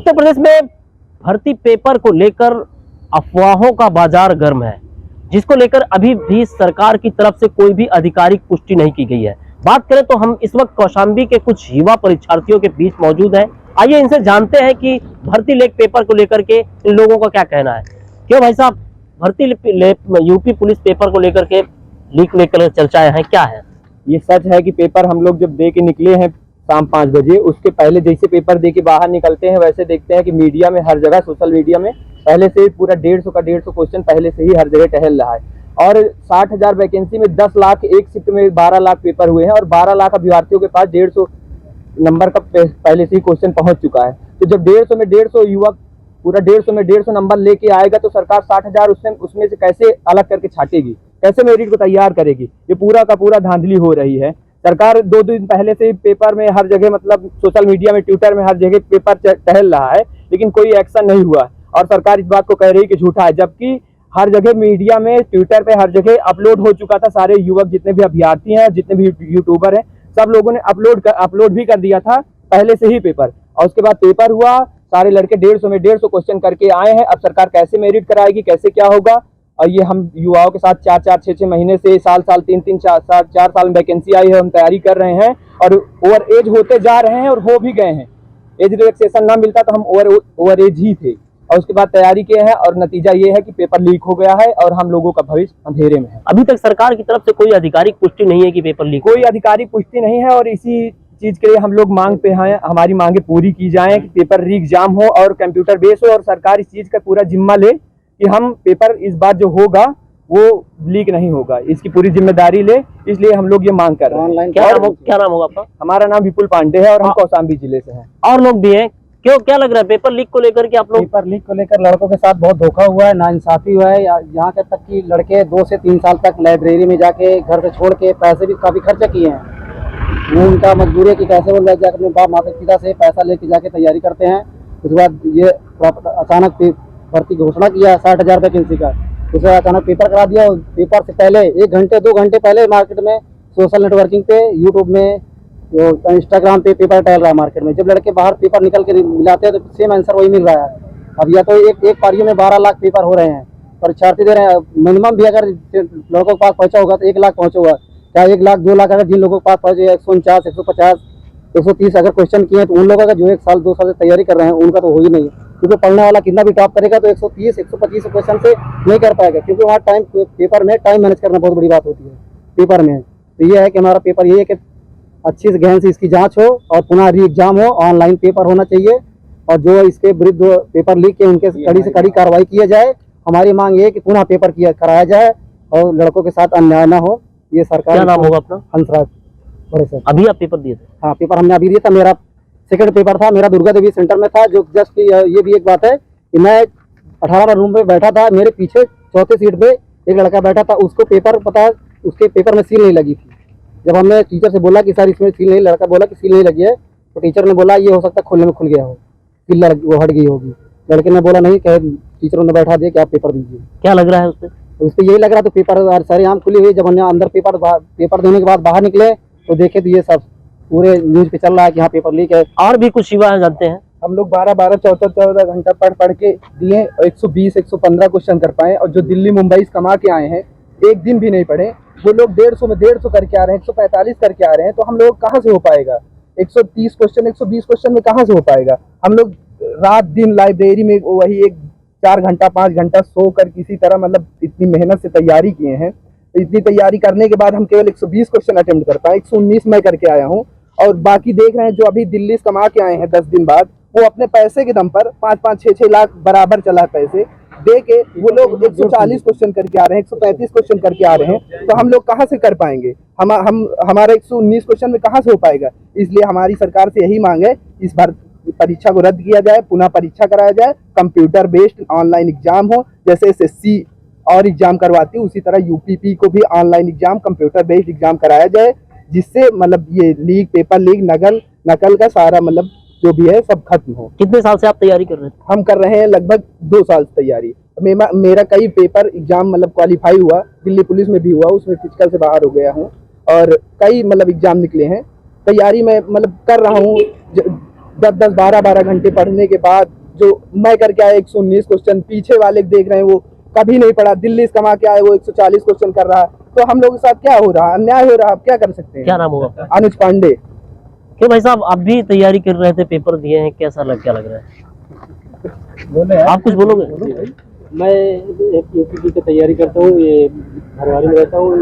उत्तर प्रदेश में भर्ती पेपर को लेकर अफवाहों का बाजार गर्म है, जिसको लेकर अभी भी सरकार की तरफ से कोई भी आधिकारिक पुष्टि नहीं की गई है। बात करें तो हम इस वक्त कौशाम्बी के कुछ युवा परीक्षार्थियों के बीच मौजूद हैं। आइए इनसे जानते हैं कि भर्ती लेख पेपर को लेकर के इन लोगों का क्या कहना है। क्यों भाई साहब, भर्ती यूपी पुलिस पेपर को लेकर के लीक लेकर चर्चाएं हैं, क्या है? ये सच है कि पेपर हम लोग जब दे के निकले हैं शाम 5 बजे, उसके पहले जैसे पेपर दे के बाहर निकलते हैं वैसे देखते हैं कि मीडिया में हर जगह, सोशल मीडिया में पहले से ही पूरा 150 क्वेश्चन पहले से ही हर जगह टहल रहा है। और 60,000 वैकेंसी में 10 लाख, एक शिफ्ट में 12 लाख पेपर हुए हैं और 12 लाख अभ्यर्थियों के पास 150 नंबर का पहले से ही क्वेश्चन पहुंच चुका है। तो जब 150 में 150 युवक पूरा 150 में 150 नंबर लेके आएगा तो सरकार 60,000 उसमें से कैसे अलग करके छाटेगी, कैसे मेरिट को तैयार करेगी? ये पूरा का पूरा धांधली हो रही है। सरकार 2 दिन पहले से ही पेपर में हर जगह, मतलब सोशल मीडिया में, ट्विटर में हर जगह पेपर टहल रहा है, लेकिन कोई एक्शन नहीं हुआ और सरकार इस बात को कह रही कि झूठा है। जबकि हर जगह मीडिया में, ट्विटर पे हर जगह अपलोड हो चुका था। सारे युवक जितने भी अभ्यर्थी हैं, जितने भी यूट्यूबर हैं, सब लोगों ने अपलोड भी कर दिया था पहले से ही पेपर। और उसके बाद पेपर हुआ, सारे लड़के 150 में 150 क्वेश्चन करके आए हैं। अब सरकार कैसे मेरिट कराएगी, कैसे क्या होगा? और ये हम युवाओं के साथ 4-4, 6-6 महीने से, साल 3-3, 4 साल में वैकेंसी आई है, हम तैयारी कर रहे हैं और ओवर एज होते जा रहे हैं और हो भी गए हैं। एज रिलैक्सेशन ना मिलता तो हम ओवर एज ही थे और उसके बाद तैयारी किए हैं और नतीजा ये है कि पेपर लीक हो गया है और हम लोगों का भविष्य अंधेरे में है। अभी तक सरकार की तरफ से कोई आधिकारिक पुष्टि नहीं है कि पेपर लीक, कोई आधिकारिक पुष्टि नहीं है और इसी चीज के लिए हम लोग मांग पे हैं। हमारी मांगे पूरी की जाए कि पेपर लीक जाम हो और कंप्यूटर बेस हो और सरकार इस चीज का पूरा जिम्मा ले कि हम पेपर इस बार जो होगा वो लीक नहीं होगा, इसकी पूरी जिम्मेदारी ले। इसलिए हम लोग ये मांग कर रहे हैं। क्या नाम होगा आपका? हमारा नाम विपुल पांडे है और हम कौशाम्बी जिले से हैं। और लोग भी हैं। क्यों, क्या लग रहा है पेपर लीक को लेकर के आप लोग? पेपर लीक को लेकर लड़कों के साथ बहुत धोखा हुआ है, नाइंसाफी हुआ है। यहाँ के तक कि लड़के 2 से 3 साल तक लाइब्रेरी में जाके घर से छोड़ के पैसे भी काफी खर्च किए हैं। वो उनका मजबूरी है कि कैसे वो जाकर अपने बाप माता पिता से पैसा लेके जाके तैयारी करते हैं। उसके बाद ये अचानक भर्ती घोषणा किया 60,000 वैकेंसी का, उसके बाद अचानक पेपर करा दिया। पेपर से पहले 1 घंटे 2 घंटे पहले मार्केट में सोशल नेटवर्किंग पे, यूट्यूब में, इंस्टाग्राम पे पेपर टहल रहा है मार्केट में। जब लड़के बाहर पेपर निकल के मिलाते हैं तो सेम आंसर वही मिल रहा है। अब या तो एक पारियों में 12 लाख पेपर हो रहे हैं, परीक्षार्थी दे रहे हैं। मिनिमम भी अगर लड़कों के पास पहुंचा होगा तो 1 लाख पहुंचा होगा, क्या 1 लाख 2 लाख अगर जिन लोगों के पास पहुंचे 149, 150, 130 अगर क्वेश्चन किए तो उन लोगों का जो 1 साल 2 साल से तैयारी कर रहे हैं उनका तो हो ही नहीं। क्योंकि पढ़ने वाला कितना भी टॉप करेगा तो 130, 125 क्वेश्चन से नहीं कर पाएगा, क्योंकि वहाँ पेपर में टाइम मैनेज करना बहुत बड़ी बात होती है पेपर में। तो ये है कि हमारा पेपर ये है कि अच्छी से गहन से इसकी जांच हो और पुनः री एग्जाम हो, ऑनलाइन पेपर होना चाहिए और जो इसके विरुद्ध पेपर लीक के उनके कड़ी से कड़ी कार्रवाई किया जाए। हमारी मांग ये है कि पुनः पेपर कराया जाए और लड़कों के साथ अन्याय न हो। ये सरकार। क्या नाम होगा अपना? हंसराज बड़े सर। अभी आप पेपर दिए थे? हाँ, पेपर हमने अभी दिया था। मेरा सेकंड पेपर था, मेरा दुर्गा देवी सेंटर में था। जो जस्ट ये भी एक बात है कि मैं 18 रूम में बैठा था, मेरे पीछे चौथी सीट पे एक लड़का बैठा था, उसको पेपर पता, उसके पेपर में सील नहीं लगी थी। जब हमने टीचर से बोला कि सर इसमें सील नहीं, लड़का बोला कि सील नहीं लगी है, तो टीचर ने बोला ये हो सकता है खुलने में खुल गया हो, सील वो हट गई होगी। लड़के ने बोला नहीं, टीचरों ने बैठा दिया कि आप पेपर दीजिए। क्या लग रहा है उससे? उससे यही लग रहा, तो पेपर सारे आम खुली हुई। जब हमने अंदर पेपर देने के बाद बाहर निकले तो देखे तो ये सब पूरे न्यूज पे चल रहा है कि यहाँ पेपर लीक है। और भी कुछ युवा जानते हैं। हम लोग 12-12, 14-14 घंटा पढ़ के दिए और 120, 115 क्वेश्चन कर पाए। और जो दिल्ली मुंबई कमा के आए हैं, एक दिन भी नहीं पढ़े, वो लोग 150 में 150 करके आ रहे हैं, 145 करके आ रहे हैं। तो हम लोग कहाँ से हो पाएगा? 130 क्वेश्चन, 120 क्वेश्चन में कहाँ से हो पाएगा? हम लोग रात दिन लाइब्रेरी में वही 4 घंटा 5 घंटा सो कर किसी तरह, मतलब इतनी मेहनत से तैयारी किए हैं। तो इतनी तैयारी करने के बाद हम केवल 120 क्वेश्चन अटेम्प्ट कर पाए। 119 मैं करके आया हूँ और बाकी देख रहे हैं जो अभी दिल्ली से कमा के आए हैं 10 दिन बाद, वो अपने पैसे के दम पर 5-5, 6-6 लाख बराबर चला है पैसे दे के वो लोग 140 क्वेश्चन करके आ रहे हैं, 135 क्वेश्चन करके आ रहे हैं। तो हम लोग कहाँ से कर पाएंगे? हमारा 119 क्वेश्चन में कहाँ से हो पाएगा? इसलिए हमारी सरकार से यही मांग है, इस बार परीक्षा को रद्द किया जाए, पुनः परीक्षा कराया जाए, कंप्यूटर बेस्ड ऑनलाइन एग्जाम हो। जैसे SSC और एग्जाम करवाती है उसी तरह UPP को भी online exam, computer based exam कराया जाए, जिससे मतलब ये लीक, पेपर लीक, नकल का सारा मतलब जो भी है सब खत्म हो। कितने साल से आप तैयारी कर रहे हैं? हम कर रहे हैं लगभग 2 साल से तैयारी। मेरा कई पेपर एग्जाम मतलब क्वालिफाई हुआ, दिल्ली पुलिस में भी हुआ, उसमें फिजिकल से बाहर हो गया हूँ और कई मतलब एग्जाम निकले हैं। तैयारी में मतलब कर रहा हूँ, 10-10, 12-12 घंटे पढ़ने के बाद जो मैं करके आया 119 क्वेश्चन, पीछे वाले देख रहे हैं वो कभी नहीं पढ़ा, दिल्ली से कमा के आए वो 140 क्वेश्चन कर रहा है। तो हम लोगों के साथ क्या हो रहा है, अन्याय हो रहा है। आप क्या कर सकते हैं? क्या नाम होगा आपका? अनुज पांडे। क्यों भाई साहब, आप भी तैयारी कर रहे थे, पेपर दिए हैं, क्या लग रहा है? आप कुछ बोलोगे? मैं यूपीपी की तैयारी करता हूँ, ये घरवाली में रहता हूँ,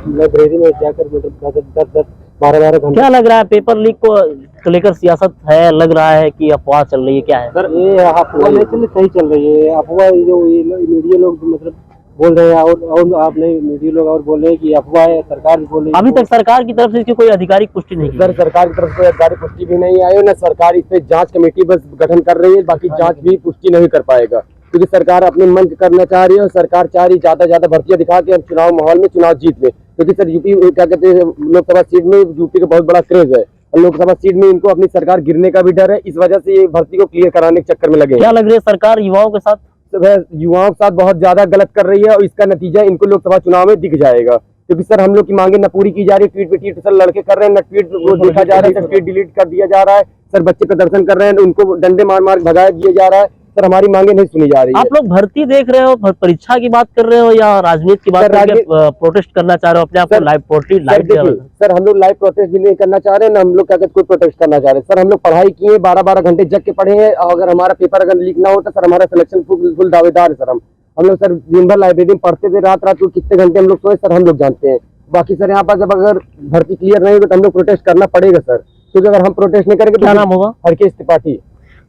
लाइब्रेरी में जाकर मतलब 12-12 घंटे। क्या लग रहा है, पेपर लीक को लेकर सियासत है, लग रहा है कि अफवाह चल रही है, क्या है? सर ये अफवाह नहीं चल, सही चल रही है अफवाह। जो ये मीडिया लोग मतलब बोल रहे हैं और आप नहीं, मीडिया लोग और बोल रहे हैं कि अफवाह है, सरकार भी बोल रही है। अभी तक सरकार की तरफ से इसकी कोई आधिकारिक पुष्टि नहीं की सर सरकार की तरफ से कोई आधिकारिक पुष्टि भी नहीं आई है, न सरकार इस पे जांच कमेटी बस गठन कर रही है, बाकी जांच भी पुष्टि नहीं कर पाएगा, क्योंकि सरकार अपने मन करना चाह रही है और सरकार चाह रही ज्यादा भर्तियां दिखा के हम चुनाव माहौल में चुनाव जीत ले। क्योंकि सर यूपी क्या कहते हैं, लोकसभा सीट में यूपी का बहुत बड़ा क्रेज है और लोकसभा सीट में इनको अपनी सरकार गिरने का भी डर है, इस वजह से ये भर्ती को क्लियर कराने के चक्कर में लगे। क्या लग रही है, सरकार युवाओं के साथ युवाओं के साथ बहुत ज्यादा गलत कर रही है और इसका नतीजा इनको लोकसभा चुनाव में दिख जाएगा। क्योंकि सर हम लोग की मांगे न पूरी की जा रही, ट्वीट पे ट्वीट सर लड़के कर रहे हैं, न ट्वीट को देखा जा रहा है, सर ट्वीट डिलीट कर दिया जा रहा है, सर बच्चे प्रदर्शन कर रहे हैं, उनको डंडे मार भगाया दिया जा रहा है, सर हमारी मांगे नहीं सुनी जा रही है। आप लोग भर्ती देख रहे हो, परीक्षा की बात कर रहे हो या राजनीति की बात करके प्रोटेस्ट करना चाह रहे हो, अपने आप को लाइव? सर हम लोग लाइव प्रोटेस्ट भी नहीं करना चाह रहे हैं, ना हम लोग क्या कहते कोई प्रोटेस्ट करना चाह रहे हैं। सर हम लोग पढ़ाई किए, 12-12 घंटे जग के पढ़े हैं, अगर हमारा पेपर अगर लीक ना होता सर हमारा सिलेक्शन फुल दावेदार है। सर हम लोग सर दिन भर लाइब्रेरी में पढ़ते थे, रात को कितने घंटे हम लोग सोए सर हम लोग जानते हैं। बाकी सर यहाँ पर जब अगर भर्ती क्लियर नहीं होगी तो हम लोग प्रोटेस्ट करना पड़ेगा सर, क्योंकि अगर हम प्रोटेस्ट नहीं करेंगे तो क्या नाम होगा? हरकेश त्रिपाठी।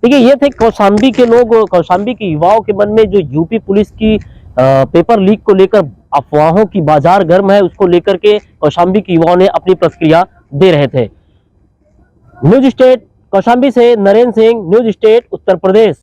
देखिए, ये थे कौशाम्बी के लोग, कौशाम्बी के युवाओं के मन में जो यूपी पुलिस की पेपर लीक को लेकर अफवाहों की बाजार गर्म है, उसको लेकर के कौशाम्बी के युवाओं ने अपनी प्रतिक्रिया दे रहे थे। न्यूज स्टेट कौशाम्बी से नरेंद्र सिंह, न्यूज स्टेट उत्तर प्रदेश।